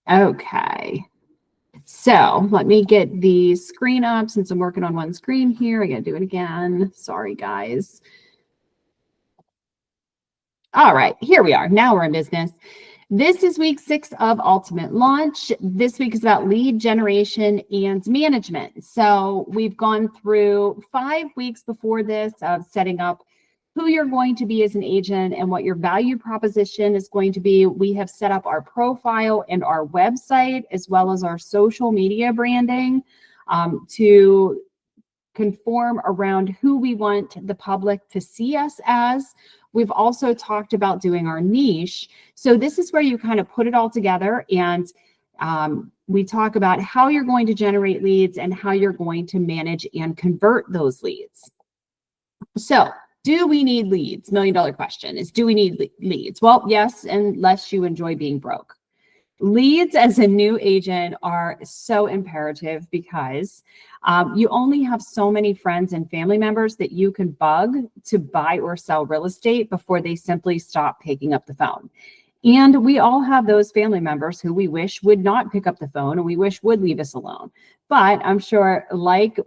Okay. So let me get the screen up since I'm working on one screen here. I got to do it again. Sorry, guys. All right, here we are. Now we're in business. This is week 6 of Ultimate Launch. This week is about lead generation and management. So we've gone through 5 weeks before this of setting up who you're going to be as an agent and what your value proposition is going to be. We have set up our profile and our website as well as our social media branding to conform around who we want the public to see us as. We've also talked about doing our niche. So this is where you kind of put it all together, and we talk about how you're going to generate leads and how you're going to manage and convert those leads. So do we need leads? $1 million question is, do we need leads? Well, yes, unless you enjoy being broke. Leads as a new agent are so imperative because you only have so many friends and family members that you can bug to buy or sell real estate before they simply stop picking up the phone. And we all have those family members who we wish would not pick up the phone and we wish would leave us alone. But I'm sure like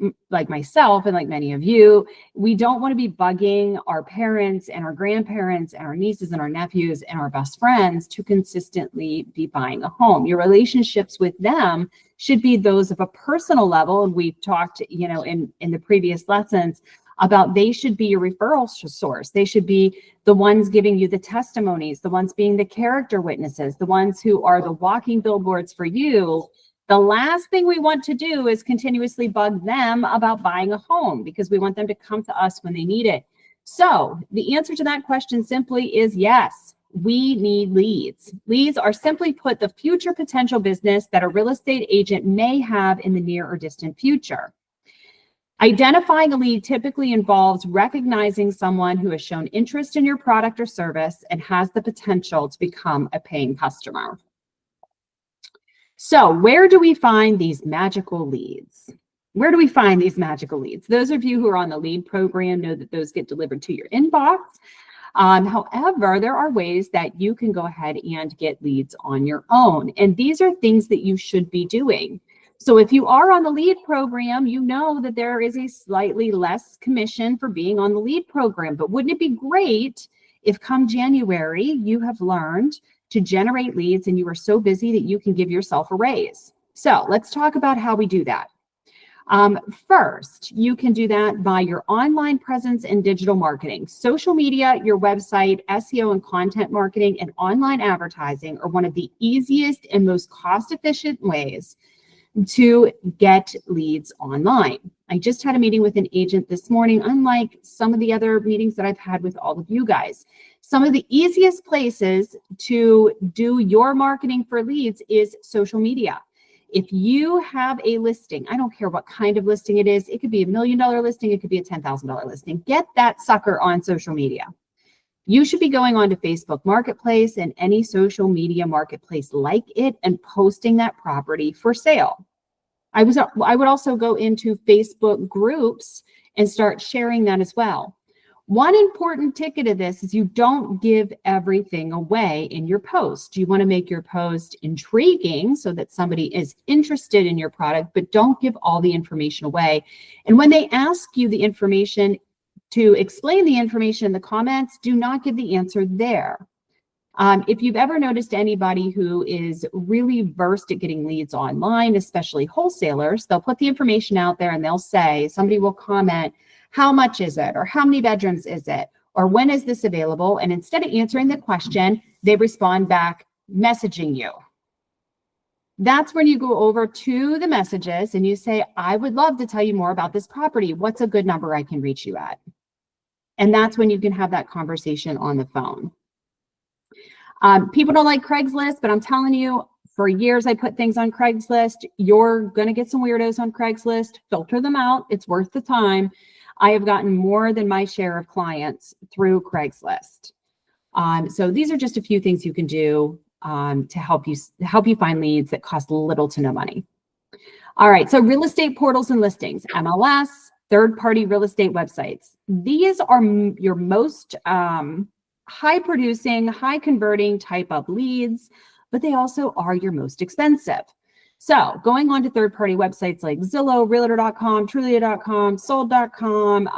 myself and like many of you, we don't want to be bugging our parents and our grandparents and our nieces and our nephews and our best friends to consistently be buying a home. Your relationships with them should be those of a personal level. And we've talked, in the previous lessons about they should be your referral source. They should be the ones giving you the testimonies, the ones being the character witnesses, the ones who are the walking billboards for you. The last thing we want to do is continuously bug them about buying a home because we want them to come to us when they need it. So the answer to that question simply is yes, we need leads. Leads are simply put the future potential business that a real estate agent may have in the near or distant future. Identifying a lead typically involves recognizing someone who has shown interest in your product or service and has the potential to become a paying customer. So where do we find these magical leads? Where do we find these magical leads? Those of you who are on the lead program know that those get delivered to your inbox. However, there are ways that you can go ahead and get leads on your own. And these are things that you should be doing. So if you are on the lead program, you know that there is a slightly less commission for being on the lead program. But wouldn't it be great if come January, you have learned to generate leads and you are so busy that you can give yourself a raise? So let's talk about how we do that. First, you can do that by your online presence and digital marketing. Social media, your website, SEO and content marketing, and online advertising are one of the easiest and most cost-efficient ways to get leads online. I just had a meeting with an agent this morning, unlike some of the other meetings that I've had with all of you guys. Some of the easiest places to do your marketing for leads is social media. If you have a listing, I don't care what kind of listing it is, it could be $1 million listing, it could be a $10,000 listing, get that sucker on social media. You should be going on to Facebook Marketplace and any social media marketplace like it and posting that property for sale. I would also go into Facebook groups and start sharing that as well. One important ticket of this is you don't give everything away in your post. You want to make your post intriguing so that somebody is interested in your product, but don't give all the information away. And when they ask you the information, to explain the information in the comments, do not give the answer there. If you've ever noticed anybody who is really versed at getting leads online, especially wholesalers, they'll put the information out there and they'll say, somebody will comment, how much is it? Or how many bedrooms is it? Or when is this available? And instead of answering the question, they respond back, messaging you. That's when you go over to the messages and you say, I would love to tell you more about this property. What's a good number I can reach you at? And that's when you can have that conversation on the phone. People don't like Craigslist, but I'm telling you, for years I put things on Craigslist. You're going to get some weirdos on Craigslist. Filter them out. It's worth the time. I have gotten more than my share of clients through Craigslist. So these are just a few things you can do to help you find leads that cost little to no money. All right, so real estate portals and listings, MLS, third-party real estate websites. These are your most high-producing, high-converting type of leads. but they also are your most expensive. So going on to third-party websites like Zillow, Realtor.com, Trulia.com, Sold.com,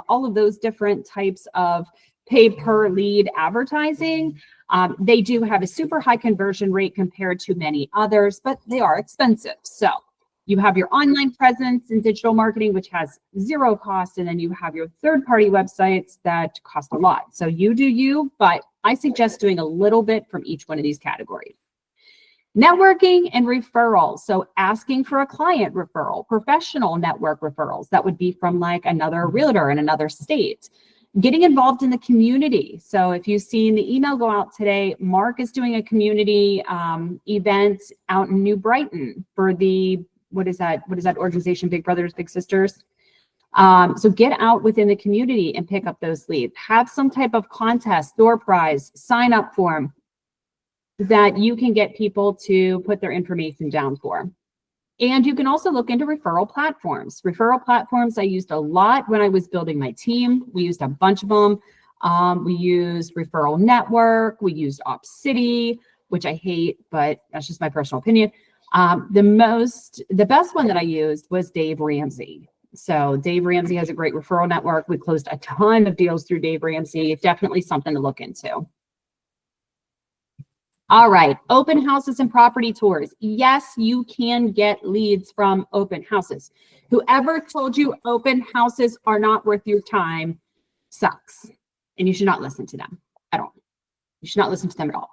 all of those different types of pay per lead advertising, they do have a super high conversion rate compared to many others, but they are expensive. So you have your online presence in digital marketing, which has zero cost, and then you have your third-party websites that cost a lot. So you do you, but I suggest doing a little bit from each one of these categories. Networking and referrals. So asking for a client referral, professional network referrals. That would be from like another realtor in another state. Getting involved in the community. So if you've seen the email go out today, Mark is doing a community event out in New Brighton for the, what is that organization? Big Brothers, Big Sisters. So get out within the community and pick up those leads. Have some type of contest, door prize, sign up form that you can get people to put their information down for. And you can also look into referral platforms. Referral platforms I used a lot when I was building my team. We used a bunch of them. We used Referral Network. We used OpCity, which I hate, but that's just my personal opinion. The best one that I used was Dave Ramsey. So Dave Ramsey has a great referral network. We closed a ton of deals through Dave Ramsey. Definitely something to look into. All right, open houses and property tours. Yes, you can get leads from open houses. Whoever told you open houses are not worth your time sucks, and you should not listen to them at all. You should not listen to them at all.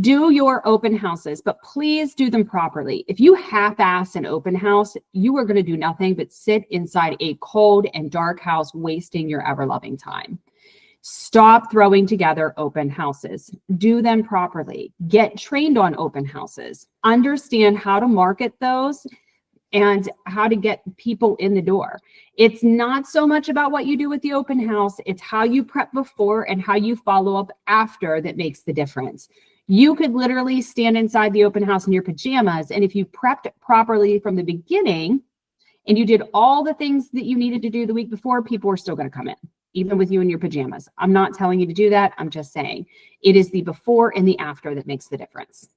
Do your open houses, but please do them properly. If you half-ass an open house, you are going to do nothing but sit inside a cold and dark house, wasting your ever-loving time. Stop throwing together open houses. Do them properly. Get trained on open houses. Understand how to market those and how to get people in the door. It's not so much about what you do with the open house. It's how you prep before and how you follow up after that makes the difference. You could literally stand inside the open house in your pajamas, and if you prepped properly from the beginning and you did all the things that you needed to do the week before, people are still going to come in, even with you in your pajamas. I'm not telling you to do that. I'm just saying it is the before and the after that makes the difference.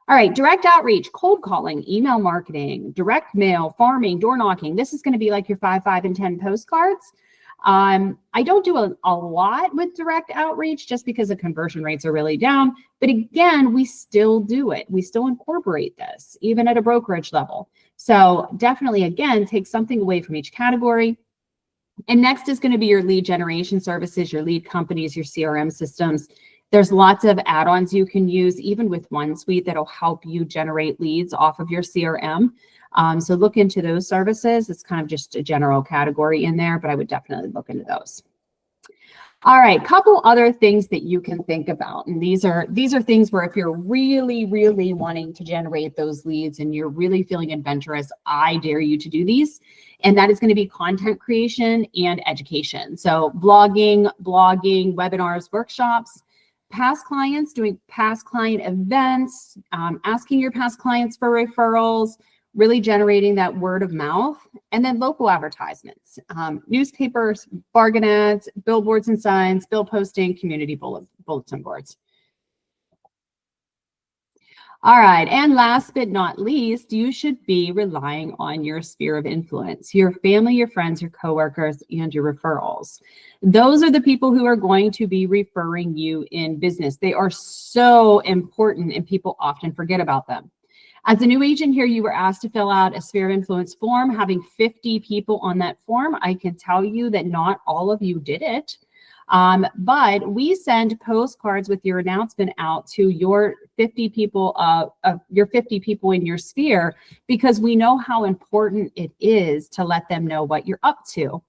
All right, direct outreach, cold calling, email marketing, direct mail, farming, door knocking. This is going to be like your 5, 5, and 10 postcards. I don't do a lot with direct outreach just because the conversion rates are really down. But again, we still do it. We still incorporate this, even at a brokerage level. So definitely, again, take something away from each category. And next is going to be your lead generation services, your lead companies, your CRM systems. There's lots of add-ons you can use, even with OneSuite, that'll help you generate leads off of your CRM. So look into those services. It's kind of just a general category in there, but I would definitely look into those. All right, couple other things that you can think about. And these are things where if you're really, really wanting to generate those leads and you're really feeling adventurous, I dare you to do these. And that is going to be content creation and education. So blogging, webinars, workshops, past clients, doing past client events, asking your past clients for referrals, really generating that word of mouth, and then local advertisements, newspapers, bargain ads, billboards and signs, bill posting, community bulletin boards. All right, and last but not least, you should be relying on your sphere of influence, your family, your friends, your coworkers, and your referrals. Those are the people who are going to be referring you in business. They are so important, and people often forget about them. As a new agent here, you were asked to fill out a sphere of influence form. Having 50 people on that form, I can tell you that not all of you did it. But we send postcards with your announcement out to your 50 people in your sphere, because we know how important it is to let them know what you're up to.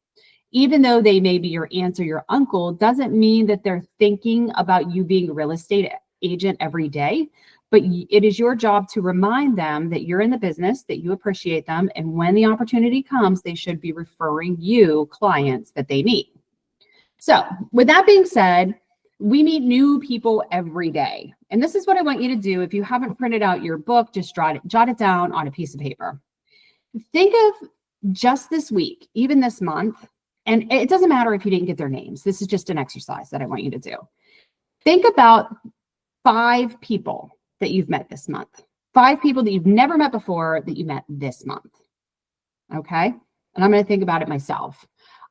Even though they may be your aunt or your uncle, doesn't mean that they're thinking about you being a real estate agent every day. But it is your job to remind them that you're in the business, that you appreciate them, and when the opportunity comes, they should be referring you clients that they need. So with that being said, we meet new people every day. And this is what I want you to do. If you haven't printed out your book, just jot it down on a piece of paper. Think of just this week, even this month, and it doesn't matter if you didn't get their names. This is just an exercise that I want you to do. Think about 5 people that you've met this month. 5 people that you've never met before that you met this month. Okay. And I'm going to think about it myself.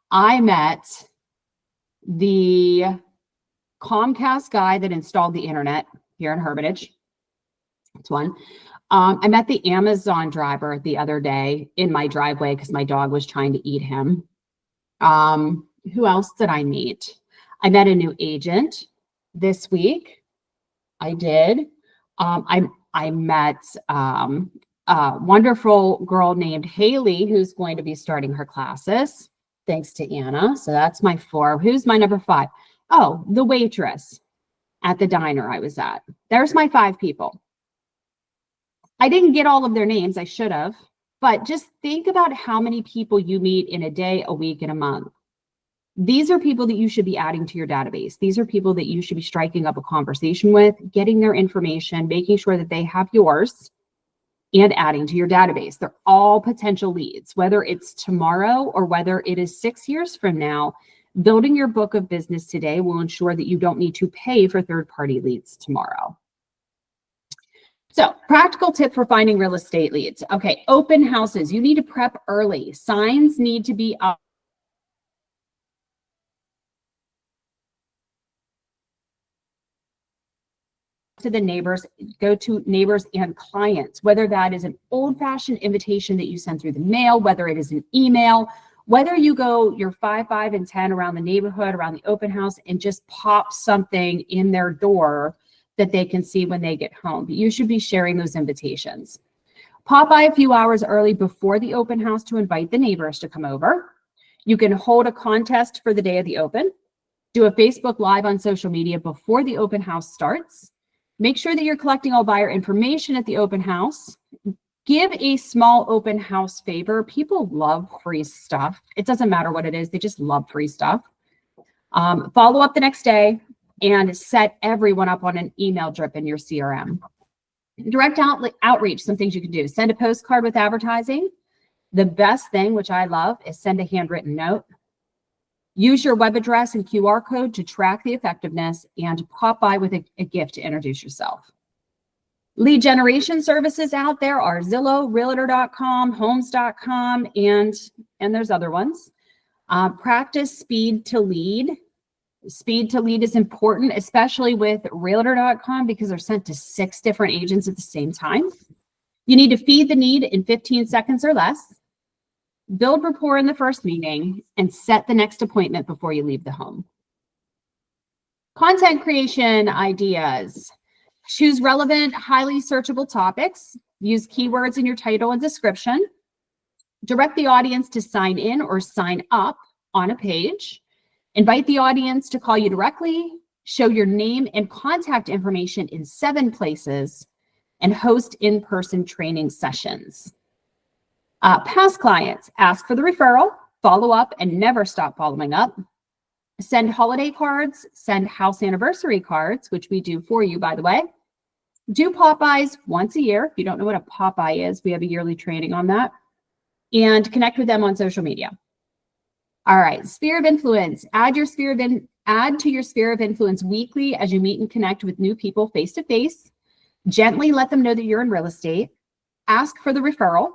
I met the Comcast guy that installed the internet here in Hermitage. That's one. I met the Amazon driver the other day in my driveway because my dog was trying to eat him. Who else did I meet? I met a new agent this week. I did. I met a wonderful girl named Haley who's going to be starting her classes, thanks to Anna. So that's my 4. Who's my number 5? Oh, the waitress at the diner I was at. There's my 5 people. I didn't get all of their names. I should have. But just think about how many people you meet in a day, a week, and a month. These are people that you should be adding to your database. These are people that you should be striking up a conversation with, getting their information, making sure that they have yours, and adding to your database. They're all potential leads, whether it's tomorrow or whether it is 6 years from now. Building your book of business today will ensure that you don't need to pay for third-party leads tomorrow. So, practical tip for finding real estate leads. Okay, open houses. You need to prep early. Signs need to be up. To the neighbors, go to neighbors and clients, whether that is an old-fashioned invitation that you send through the mail, whether it is an email, whether you go your 5, 5, and 10 around the neighborhood, around the open house, and just pop something in their door that they can see when they get home. But you should be sharing those invitations. Pop by a few hours early before the open house to invite the neighbors to come over. You can hold a contest for the day of the open. Do a Facebook Live on social media before the open house starts. Make sure that you're collecting all buyer information at the open house. Give a small open house favor. People love free stuff. It doesn't matter what it is. They just love free stuff. Follow up the next day and set everyone up on an email drip in your CRM. Direct outreach, some things you can do. Send a postcard with advertising. The best thing, which I love, is send a handwritten note. Use your web address and QR code to track the effectiveness and pop by with a gift to introduce yourself. Lead generation services out there are Zillow, Realtor.com, Homes.com, and there's other ones. Practice speed to lead. Speed to lead is important, especially with Realtor.com because they're sent to 6 different agents at the same time. You need to feed the need in 15 seconds or less. Build rapport in the first meeting and set the next appointment before you leave the home. Content creation ideas. Choose relevant, highly searchable topics. Use keywords in your title and description. Direct the audience to sign in or sign up on a page. Invite the audience to call you directly. Show your name and contact information in 7 places. And host in-person training sessions. Past clients, ask for the referral, follow up, and never stop following up. Send holiday cards, send house anniversary cards, which we do for you, by the way. Do pop-bys once a year. If you don't know what a pop-by is, we have a yearly training on that. And connect with them on social media. All right, sphere of influence. Add to your sphere of influence weekly as you meet and connect with new people face-to-face. Gently let them know that you're in real estate. Ask for the referral.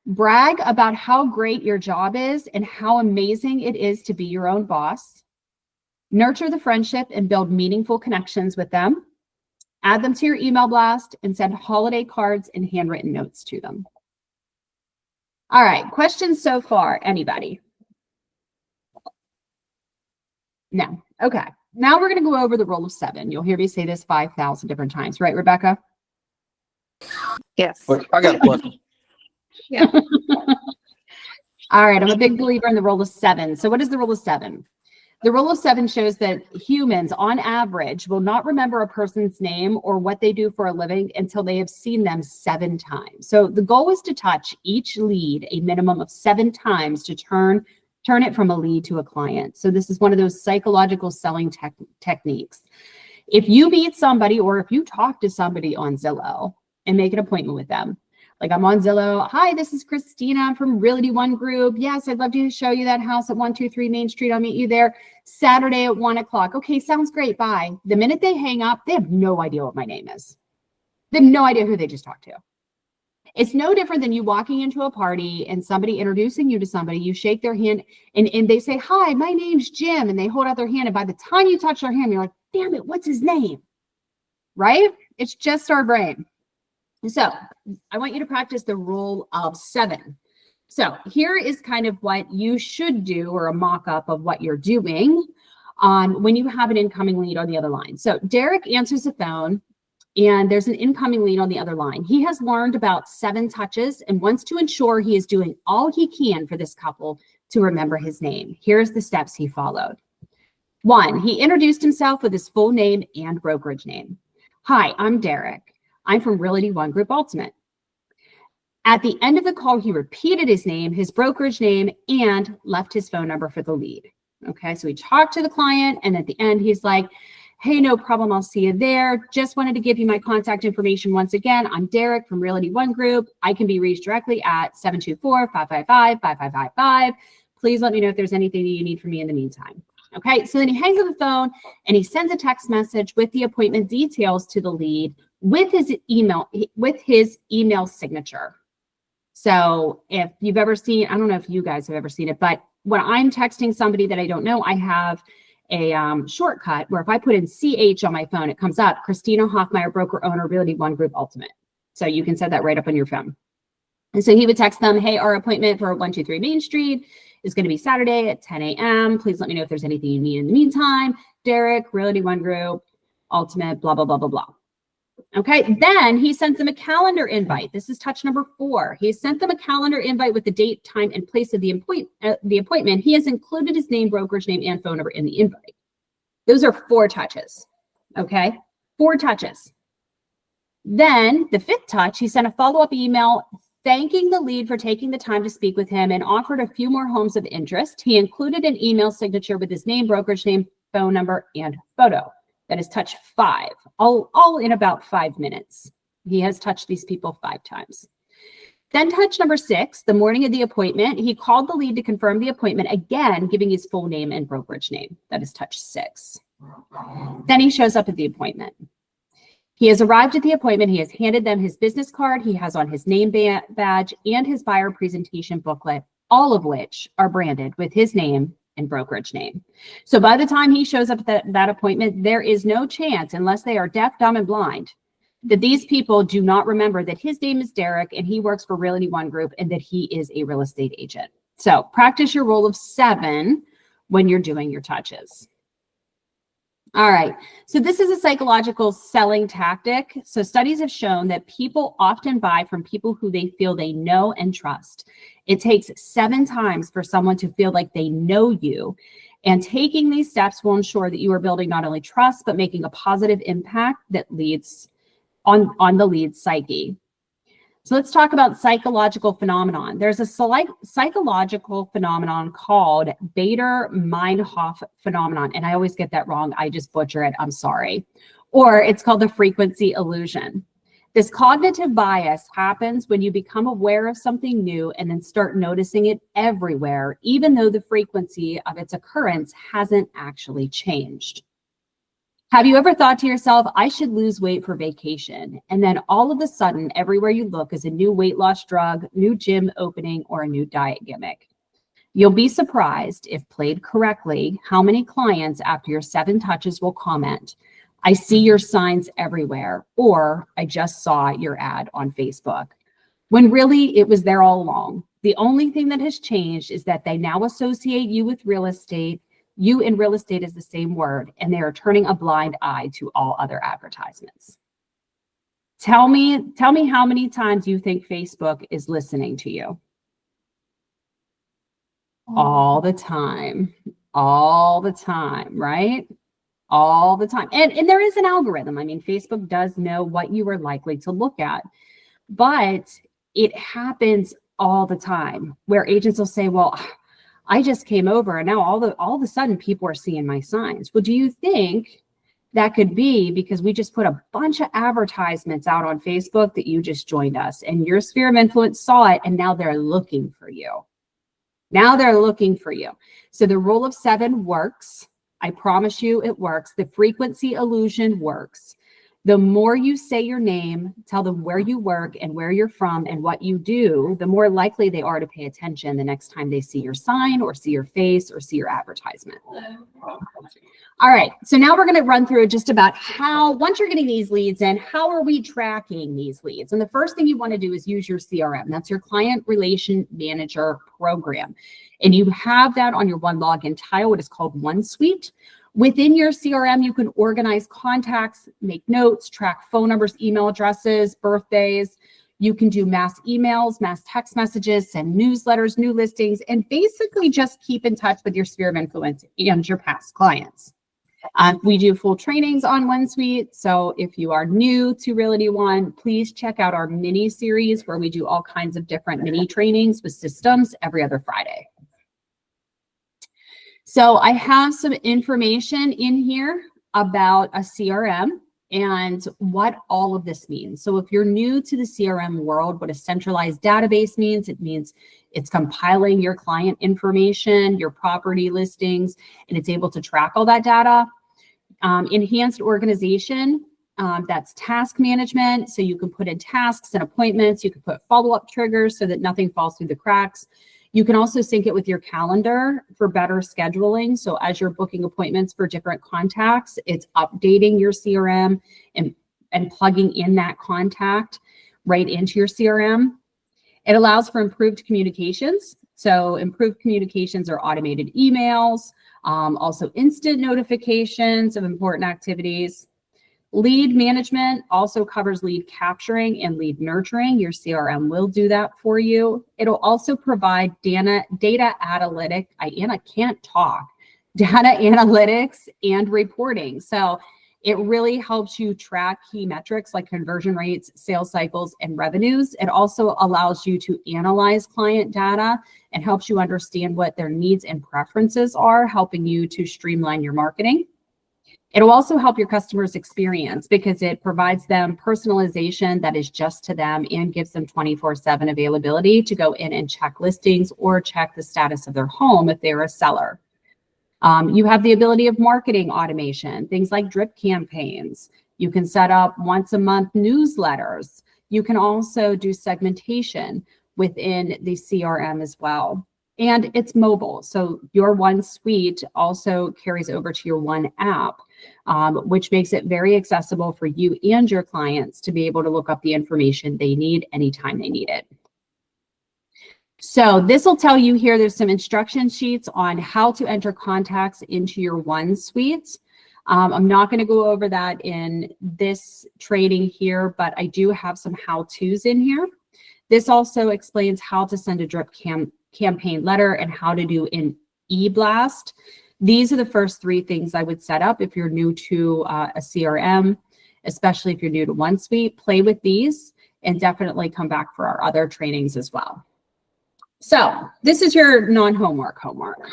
Brag about how great your job is and how amazing it is to be your own boss. Nurture the friendship and build meaningful connections with them. Add them to your email blast and send holiday cards and handwritten notes to them. All right, questions so far, anybody? No, okay. Now we're gonna go over the rule of 7. You'll hear me say this 5,000 different times, right, Rebecca? Yes. I got a question. Yeah. All right, I'm a big believer in the rule of 7. So what is the rule of 7? The rule of 7 shows that humans, on average, will not remember a person's name or what they do for a living until they have seen them 7 times. So the goal is to touch each lead a minimum of 7 times to turn it from a lead to a client. So this is one of those psychological selling techniques. If you meet somebody or if you talk to somebody on Zillow and make an appointment with them, like I'm on Zillow. Hi, this is Christina. I'm from Realty One Group. Yes, I'd love to show you that house at 123 Main Street. I'll meet you there Saturday at 1 o'clock. Okay, sounds great. Bye. The minute they hang up, they have no idea what my name is. They have no idea who they just talked to. It's no different than you walking into a party and somebody introducing you to somebody. You shake their hand and they say, "Hi, my name's Jim." And they hold out their hand. And by the time you touch their hand, you're like, "Damn it, what's his name?" Right? It's just our brain. So I want you to practice the rule of 7. So here is kind of what you should do, or a mock-up of what you're doing when you have an incoming lead on the other line. So Derek answers the phone, and there's an incoming lead on the other line. He has learned about 7 touches and wants to ensure he is doing all he can for this couple to remember his name. Here's the steps he followed. 1, he introduced himself with his full name and brokerage name. "Hi, I'm Derek. I'm from Realty One Group Ultimate." At the end of the call, he repeated his name, his brokerage name, and left his phone number for the lead. Okay, so he talked to the client, and at the end, he's like, "Hey, no problem. I'll see you there. Just wanted to give you my contact information once again. I'm Derek from Realty One Group. I can be reached directly at 724-555-5555. Please let me know if there's anything that you need from me in the meantime." Okay, so then he hangs up the phone and he sends a text message with the appointment details to the lead with his email signature. So if you've ever seen, I don't know if you guys have ever seen it, but when I'm texting somebody that I don't know, I have a shortcut where if I put in CH on my phone, it comes up, Christina Hoffmeyer, broker owner, Realty One Group Ultimate. So you can set that right up on your phone. And so he would text them, "Hey, our appointment for 123 Main Street is going to be Saturday at 10 a.m. Please let me know if there's anything you need in the meantime. Derek, Realty One Group Ultimate, blah, blah, blah, blah, blah." Okay, then he sends them a calendar invite. This is touch number 4. He sent them a calendar invite with the date, time, and place of the appointment. He has included his name, brokerage name, and phone number in the invite. Those are 4 touches. Okay, 4 touches. Then the 5th touch, he sent a follow-up email thanking the lead for taking the time to speak with him and offered a few more homes of interest. He included an email signature with his name, brokerage name, phone number, and photo. That is touch 5, all in about 5 minutes. He has touched these people 5 times. Then touch number 6, the morning of the appointment, he called the lead to confirm the appointment, again, giving his full name and brokerage name. That is touch 6. Then he shows up at the appointment. He has arrived at the appointment. He has handed them his business card. He has on his name badge and his buyer presentation booklet, all of which are branded with his name and brokerage name. So by the time he shows up at that appointment, there is no chance, unless they are deaf, dumb, and blind, that these people do not remember that his name is Derek and he works for Realty One Group and that he is a real estate agent. So practice your rule of 7 when you're doing your touches. All right, so this is a psychological selling tactic. So studies have shown that people often buy from people who they feel they know and trust. It takes 7 times for someone to feel like they know you. And taking these steps will ensure that you are building not only trust, but making a positive impact that leads on the lead's psyche. So let's talk about psychological phenomenon. There's a psychological phenomenon called Baader-Meinhof phenomenon. And I always get that wrong. I just butcher it. I'm sorry. Or it's called the frequency illusion. This cognitive bias happens when you become aware of something new and then start noticing it everywhere, even though the frequency of its occurrence hasn't actually changed. Have you ever thought to yourself, I should lose weight for vacation? And then all of a sudden, everywhere you look is a new weight loss drug, new gym opening, or a new diet gimmick. You'll be surprised, if played correctly, how many clients after your 7 touches will comment, I see your signs everywhere, or I just saw your ad on Facebook. When really it was there all along. The only thing that has changed is that they now associate you with real estate. You and real estate is the same word, and they are turning a blind eye to all other advertisements. Tell me how many times you think Facebook is listening to you. All the time, right? All the time. And there is an algorithm. I mean, Facebook does know what you are likely to look at, but it happens all the time where agents will say, well, I just came over and now all of a sudden people are seeing my signs. Well, do you think that could be because we just put a bunch of advertisements out on Facebook that you just joined us and your sphere of influence saw it and now they're looking for you. Now they're looking for you. So the rule of 7 works. I promise you it works. The frequency illusion works. The more you say your name, tell them where you work and where you're from and what you do, the more likely they are to pay attention the next time they see your sign or see your face or see your advertisement. All right, so now we're going to run through just about how, once you're getting these leads in, how are we tracking these leads? And the first thing you want to do is use your CRM. That's your Client Relation Manager program. And you have that on your One Login tile. It is called OneSuite. Within your CRM, you can organize contacts, make notes, track phone numbers, email addresses, birthdays. You can do mass emails, mass text messages, send newsletters, new listings, and basically just keep in touch with your sphere of influence and your past clients. We do full trainings on OneSuite. So if you are new to Realty One, please check out our mini series where we do all kinds of different mini trainings with systems every other Friday. So I have some information in here about a CRM and what all of this means. So if you're new to the CRM world, what a centralized database means, it means it's compiling your client information, your property listings, and it's able to track all that data. Enhanced organization, that's task management. So you can put in tasks and appointments. You can put follow-up triggers so that nothing falls through the cracks. You can also sync it with your calendar for better scheduling. So as you're booking appointments for different contacts, it's updating your CRM and plugging in that contact right into your CRM. It allows for improved communications. So improved communications are automated emails, also instant notifications of important activities. Lead management also covers lead capturing and lead nurturing. Your CRM will do that for you. It'll also provide data analytics. I can't talk. Data analytics and reporting. So it really helps you track key metrics like conversion rates, sales cycles, and revenues. It also allows you to analyze client data and helps you understand what their needs and preferences are, helping you to streamline your marketing. It'll also help your customers' experience because it provides them personalization that is just to them and gives them 24/7 availability to go in and check listings or check the status of their home if they're a seller. You have the ability of marketing automation, things like drip campaigns. You can set up once a month newsletters. You can also do segmentation within the CRM as well. And it's mobile. So your OneSuite also carries over to your One app, which makes it very accessible for you and your clients to be able to look up the information they need anytime they need it. So this will tell you here, there's some instruction sheets on how to enter contacts into your OneSuite. I'm not going to go over that in this training here, but I do have some how-tos in here. This also explains how to send a drip campaign letter and how to do an e-blast. These are the first three things I would set up if you're new to a CRM, especially if you're new to OneSuite. Play with these and definitely come back for our other trainings as well. So this is your non-homework homework.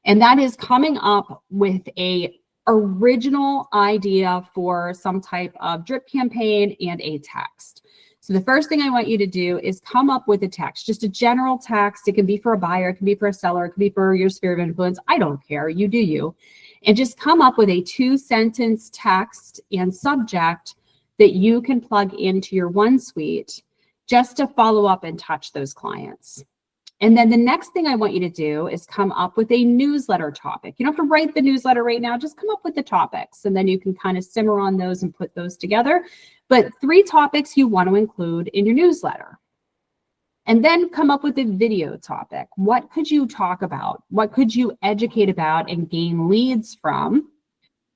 And that is coming up with a original idea for some type of drip campaign and a text. So the first thing I want you to do is come up with a text, just a general text. It can be for a buyer, it can be for a seller, it can be for your sphere of influence. I don't care, you do you. And just come up with a 2-sentence text and subject that you can plug into your OneSuite just to follow up and touch those clients. And then the next thing I want you to do is come up with a newsletter topic. You don't have to write the newsletter right now, just come up with the topics and then you can kind of simmer on those and put those together. But 3 topics you want to include in your newsletter. And then come up with a video topic. What could you talk about? What could you educate about and gain leads from?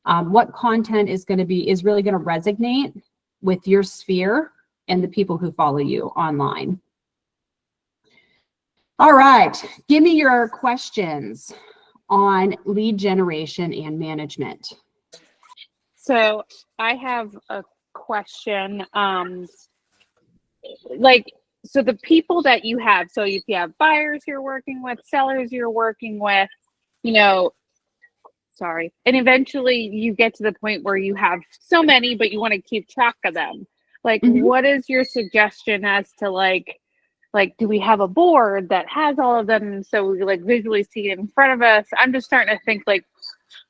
What content is really going to resonate with your sphere and the people who follow you online? All right, give me your questions on lead generation and management. So I have a question. So the people that you have, so if you have buyers you're working with, sellers you're working with, and eventually you get to the point where you have so many, but you want to keep track of them. What is your suggestion as to do we have a board that has all of them so we visually see it in front of us? I'm just starting to think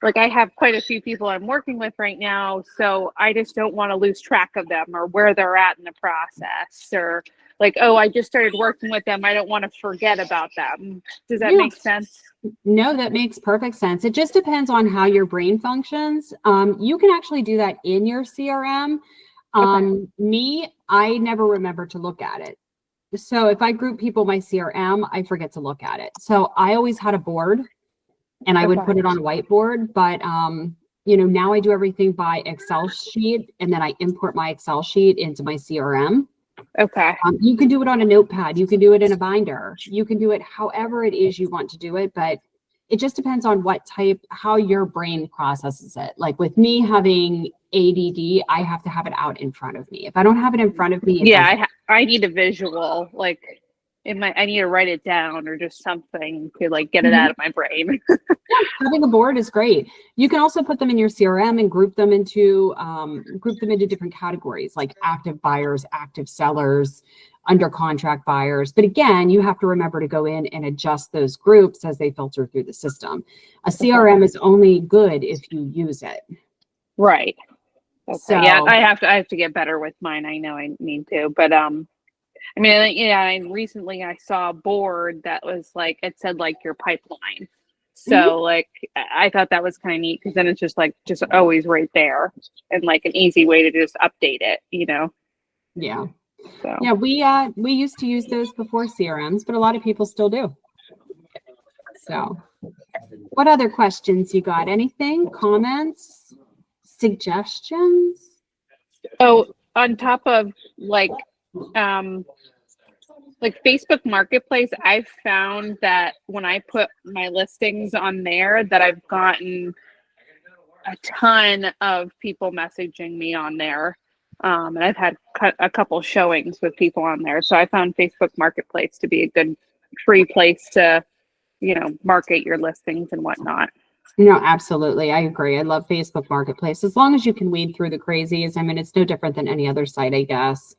like I have quite a few people I'm working with right now, so I just don't want to lose track of them or where they're at in the process, or like, oh, I just started working with them, I don't want to forget about them. Does that Yeah. make sense? No, that makes perfect sense. It just depends on how your brain functions. You can actually do that in your CRM. Me, I never remember to look at it. So if I group people in my CRM, I forget to look at it. So I always had a board and I would put it on a whiteboard, but now I do everything by Excel sheet, and then I import my Excel sheet into my CRM. Okay. You can do it on a notepad. You can do it in a binder. You can do it however it is you want to do it, but it just depends on how your brain processes it. Like with me having ADD, I have to have it out in front of me. If I don't have it in front of me, I need a visual, like I need to write it down or just something to like get it out of my brain. having a board is great. You can also put them in your CRM and group them into different categories, like active buyers, active sellers, under contract buyers. But again, you have to remember to go in and adjust those groups as they filter through the system. A CRM is only good if you use it. Right. Okay. So yeah, I have to get better with mine. I know I need to, but I mean, yeah, and recently I saw a board that was like, it said like your pipeline. So like, I thought that was kind of neat because then it's just always right there and like an easy way to just update it, Yeah. So. Yeah, we used to use those before CRMs, but a lot of people still do. So what other questions you got? Anything? Comments? Suggestions? Oh, on top of like Facebook Marketplace, I've found that when I put my listings on there, that I've gotten a ton of people messaging me on there. And I've had a couple showings with people on there. So I found Facebook Marketplace to be a good free place to, market your listings and whatnot. No, absolutely. I agree. I love Facebook Marketplace. As long as you can weed through the crazies. I mean, it's no different than any other site, I guess.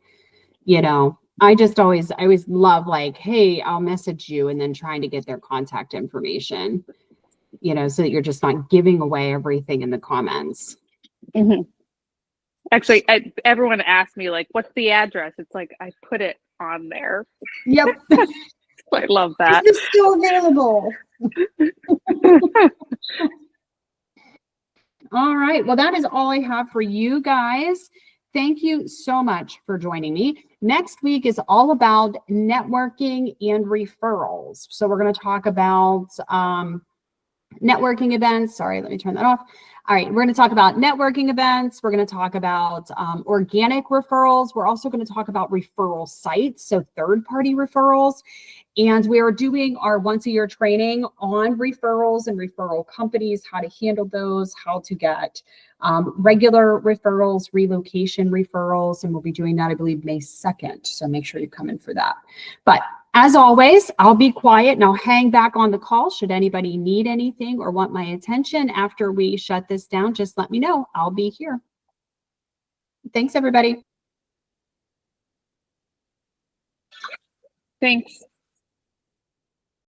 I always love like, hey, I'll message you, and then trying to get their contact information, so that you're just not giving away everything in the comments. Mm-hmm. Actually, everyone asked me like, what's the address? It's like, I put it on there. Yep. I love that. Is this still available? All right. Well, that is all I have for you guys. Thank you so much for joining me. Next week is all about networking and referrals. So we're going to talk about networking events. Sorry, let me turn that off. All right, we're going to talk about networking events. We're going to talk about organic referrals. We're also going to talk about referral sites, so third-party referrals. And we are doing our once-a-year training on referrals and referral companies, how to handle those, how to get regular referrals, relocation referrals, and we'll be doing that, I believe, May 2nd. So make sure you come in for that. But as always, I'll be quiet and I'll hang back on the call. Should anybody need anything or want my attention after we shut this down, just let me know. I'll be here. Thanks, everybody. Thanks.